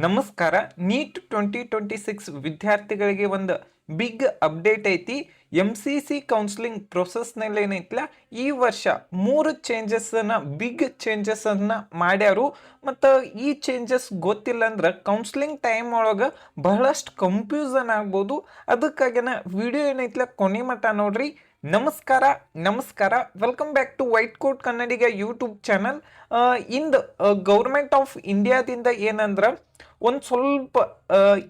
ನಮಸ್ಕಾರ. ನೀಟ್ 2026 ವಿದ್ಯಾರ್ಥಿಗಳಿಗೆ ಒಂದು ಬಿಗ್ ಅಪ್ಡೇಟ್ ಐತಿ. MCC ಕೌನ್ಸಿಲಿಂಗ್ ಪ್ರೊಸೆಸ್ನಲ್ಲಿ ಏನೈತಿಲ್ಲ ಈ ವರ್ಷ 3 ಚೇಂಜಸ್ಸನ್ನು ಬಿಗ್ ಚೇಂಜಸ್ಸನ್ನು ಮಾಡ್ಯಾರು. ಮತ್ತು ಈ ಚೇಂಜಸ್ ಗೊತ್ತಿಲ್ಲ ಅಂದ್ರೆ ಕೌನ್ಸಿಲಿಂಗ್ ಟೈಮ್ ಒಳಗೆ ಬಹಳಷ್ಟು ಕನ್ಫ್ಯೂಸನ್ ಆಗ್ಬೋದು. ಅದಕ್ಕಾಗಿನ ವಿಡಿಯೋ ಏನೈತಿಲ್ಲ ಕೊನೆ ಮಟ್ಟ ನೋಡ್ರಿ. ನಮಸ್ಕಾರ, welcome back to white coat Kannadiga YouTube channel. ಇಂದು ಗೌರ್ಮೆಂಟ್ ಆಫ್ ಇಂಡಿಯಾದಿಂದ ಏನಂದ್ರೆ ಒಂದು ಸ್ವಲ್ಪ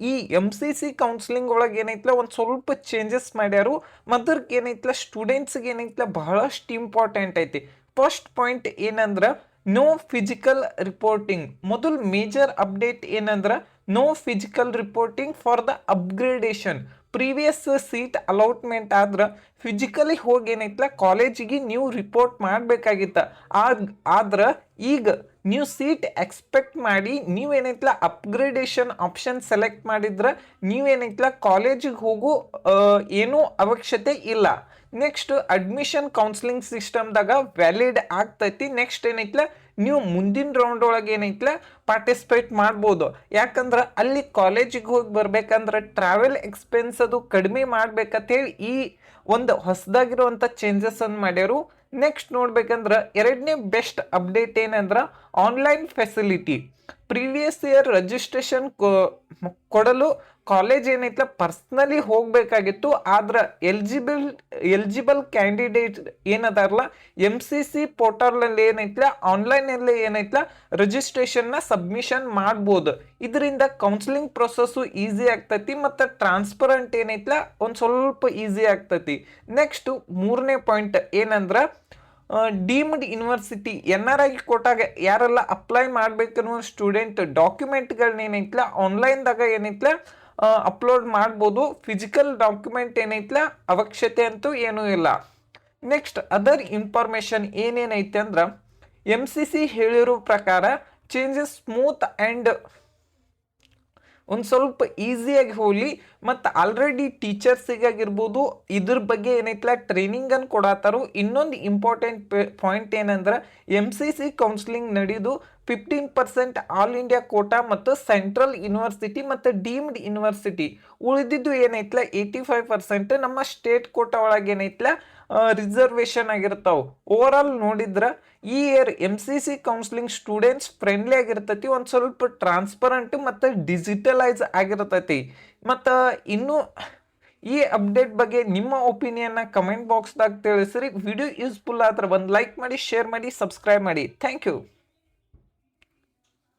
ಈ MCC ಕೌನ್ಸಿಲಿಂಗ್ ಒಳಗೆ ಏನೈತಿಲ್ಲ ಒಂದು ಸ್ವಲ್ಪ ಚೇಂಜಸ್ ಮಾಡ್ಯಾರು. ಮದರ್ಗೆ ಏನೈತಿಲ್ಲ ಸ್ಟೂಡೆಂಟ್ಸ್ಗೆ ಏನೈತಿಲ್ಲ ಬಹಳಷ್ಟು ಇಂಪಾರ್ಟೆಂಟ್ ಐತಿ. ಫಸ್ಟ್ ಪಾಯಿಂಟ್ ಏನಂದ್ರೆ ನೋ ಫಿಸಿಕಲ್ ರಿಪೋರ್ಟಿಂಗ್. ಮೊದಲು ಮೇಜರ್ ಅಪ್ಡೇಟ್ ಏನಂದ್ರೆ no physical reporting for the upgradation. Previous seat allotment ಆದ್ರೆ ಫಿಸಿಕಲಿ ಹೋಗಿ ಏನೈತಿಲ್ಲ ಕಾಲೇಜಿಗೆ ನೀವು ರಿಪೋರ್ಟ್ ಮಾಡಬೇಕಾಗಿತ್ತ. ಆದ್ರೆ ಈಗ ನೀವು ಸೀಟ್ ಎಕ್ಸ್ಪೆಕ್ಟ್ ಮಾಡಿ ನೀವೇನೈತಿಲ್ಲ ಅಪ್ಗ್ರೇಡೇಷನ್ ಆಪ್ಷನ್ ಸೆಲೆಕ್ಟ್ ಮಾಡಿದ್ರೆ ನೀವೇನೈತಿಲ್ಲ ಕಾಲೇಜಿಗೆ ಹೋಗೋ ಏನೂ ಅವಶ್ಯಕತೆ ಇಲ್ಲ. ನೆಕ್ಸ್ಟ್ ಅಡ್ಮಿಷನ್ ಕೌನ್ಸಿಲಿಂಗ್ ಸಿಸ್ಟಮ್ದಾಗ ವ್ಯಾಲಿಡ್ ಆಗ್ತೈತಿ. ನೆಕ್ಸ್ಟ್ ಏನೈತಿಲ್ಲ ನೀವು ಮುಂದಿನ ರೌಂಡ್ ಒಳಗೆ ಏನೈತಿಲ್ಲ ಪಾರ್ಟಿಸಿಪೇಟ್ ಮಾಡ್ಬೋದು. ಯಾಕಂದ್ರೆ ಅಲ್ಲಿ ಕಾಲೇಜಿಗೆ ಹೋಗಿ ಬರ್ಬೇಕಂದ್ರೆ ಟ್ರಾವೆಲ್ ಎಕ್ಸ್ಪೆನ್ಸ್ ಅದು ಕಡಿಮೆ ಮಾಡ್ಬೇಕಂತೇಳಿ ಈ ಒಂದು ಹೊಸದಾಗಿರುವಂಥ ಚೇಂಜಸನ್ನು ಮಾಡ್ಯಾರು. ನೆಕ್ಸ್ಟ್ ನೋಡ್ಬೇಕಂದ್ರೆ ಎರಡನೇ ಬೆಸ್ಟ್ ಅಪ್ಡೇಟ್ ಏನಂದ್ರೆ online facility. Previous year registration ಕೊಡಲು ಕಾಲೇಜ್ ಏನೈತಿಲ್ಲ ಪರ್ಸ್ನಲಿ ಹೋಗಬೇಕಾಗಿತ್ತು. ಆದ್ರೆ ಎಲಿಜಿಬಲ್ ಕ್ಯಾಂಡಿಡೇಟ್ ಏನದಾರಲ್ಲ MCC ಪೋರ್ಟಲ್ನಲ್ಲಿ ಏನೈತಿಲ್ಲ ಆನ್ಲೈನಲ್ಲಿ ಏನೈತಿಲ್ಲ ರಿಜಿಸ್ಟ್ರೇಷನ್ನ ಸಬ್ಮಿಷನ್ ಮಾಡ್ಬೋದು. ಇದರಿಂದ ಕೌನ್ಸಿಲಿಂಗ್ ಪ್ರೊಸೆಸ್ಸು ಈಸಿ ಆಗ್ತೈತಿ ಮತ್ತು ಟ್ರಾನ್ಸ್ಪರೆಂಟ್ ಏನೈತಿಲ್ಲ ಒಂದು ಸ್ವಲ್ಪ ಈಸಿ ಆಗ್ತೈತಿ. ನೆಕ್ಸ್ಟು ಮೂರನೇ ಪಾಯಿಂಟ್ ಏನಂದ್ರೆ ಡೀಮ್ಡ್ ಯೂನಿವರ್ಸಿಟಿ NRI ಕೊಟ್ಟಾಗ ಯಾರೆಲ್ಲ ಅಪ್ಲೈ ಮಾಡ್ಬೇಕನ್ನೋ ಸ್ಟೂಡೆಂಟ್ ಡಾಕ್ಯುಮೆಂಟ್ಗಳನ್ನ ಏನೈತಿಲ್ಲ ಆನ್ಲೈನ್ದಾಗ ಏನೈತಿಲ್ಲ ಅಪ್ಲೋಡ್ ಮಾಡ್ಬೋದು. ಫಿಸಿಕಲ್ ಡಾಕ್ಯುಮೆಂಟ್ ಏನೈತಿಲ್ಲ ಅವಶ್ಯಕತೆ ಅಂತೂ ಏನೂ ಇಲ್ಲ. ನೆಕ್ಸ್ಟ್ ಅದರ್ ಇನ್ಫಾರ್ಮೇಷನ್ ಏನೇನೈತೆ ಅಂದ್ರೆ MCC ಹೇಳಿರೋ ಪ್ರಕಾರ ಚೇಂಜಸ್ ಸ್ಮೂತ್ ಆ್ಯಂಡ್ ಒಂದು ಸ್ವಲ್ಪ ಈಸಿಯಾಗಿ ಹೋಗಲಿ. ಮತ್ತು ಆಲ್ರೆಡಿ ಟೀಚರ್ಸಿಗಾಗಿರ್ಬೋದು ಇದ್ರ ಬಗ್ಗೆ ಏನೈತಿಲ್ಲ ಟ್ರೈನಿಂಗನ್ನು ಕೊಡತ್ತಾರು. ಇನ್ನೊಂದು ಇಂಪಾರ್ಟೆಂಟ್ ಪಾಯಿಂಟ್ ಏನಂದ್ರೆ MCC ಕೌನ್ಸಿಲಿಂಗ್ ನಡೆಯೋದು 15% ಆಲ್ ಇಂಡಿಯಾ ಕೋಟಾ ಮತ್ತು ಸೆಂಟ್ರಲ್ ಯೂನಿವರ್ಸಿಟಿ ಮತ್ತು ಡೀಮ್ಡ್ ಯೂನಿವರ್ಸಿಟಿ. ಉಳಿದಿದ್ದು ಏನೈತಿಲ್ಲ 85% ನಮ್ಮ ಸ್ಟೇಟ್ ಕೋಟಾ ಒಳಗೆ ಏನೈತಿಲ್ಲ ರಿಸರ್ವೇಷನ್ ಆಗಿರ್ತಾವೆ. ಓವರ್ ಆಲ್ ನೋಡಿದ್ರೆ ಈ year MCC counselling students friendly ಆಗಿರ್ತೈತಿ. ಒಂದು ಸ್ವಲ್ಪ ಟ್ರಾನ್ಸ್ಪರೆಂಟ್ ಮತ್ತು ಡಿಜಿಟಲೈಸ್ ಆಗಿರ್ತೈತಿ. ಮತ್ತು ಇನ್ನು ಈ ಅಪ್ಡೇಟ್ ಬಗ್ಗೆ ನಿಮ್ಮ ಒಪಿನಿಯನ್ನ ಕಮೆಂಟ್ ಬಾಕ್ಸ್ದಾಗ ತಿಳಿಸ್ರಿ. ವಿಡಿಯೋ ಯೂಸ್ಫುಲ್ ಆದ್ರೆ ಒಂದು ಲೈಕ್ ಮಾಡಿ, ಶೇರ್ ಮಾಡಿ, ಸಬ್ಸ್ಕ್ರೈಬ್ ಮಾಡಿ. Thank you.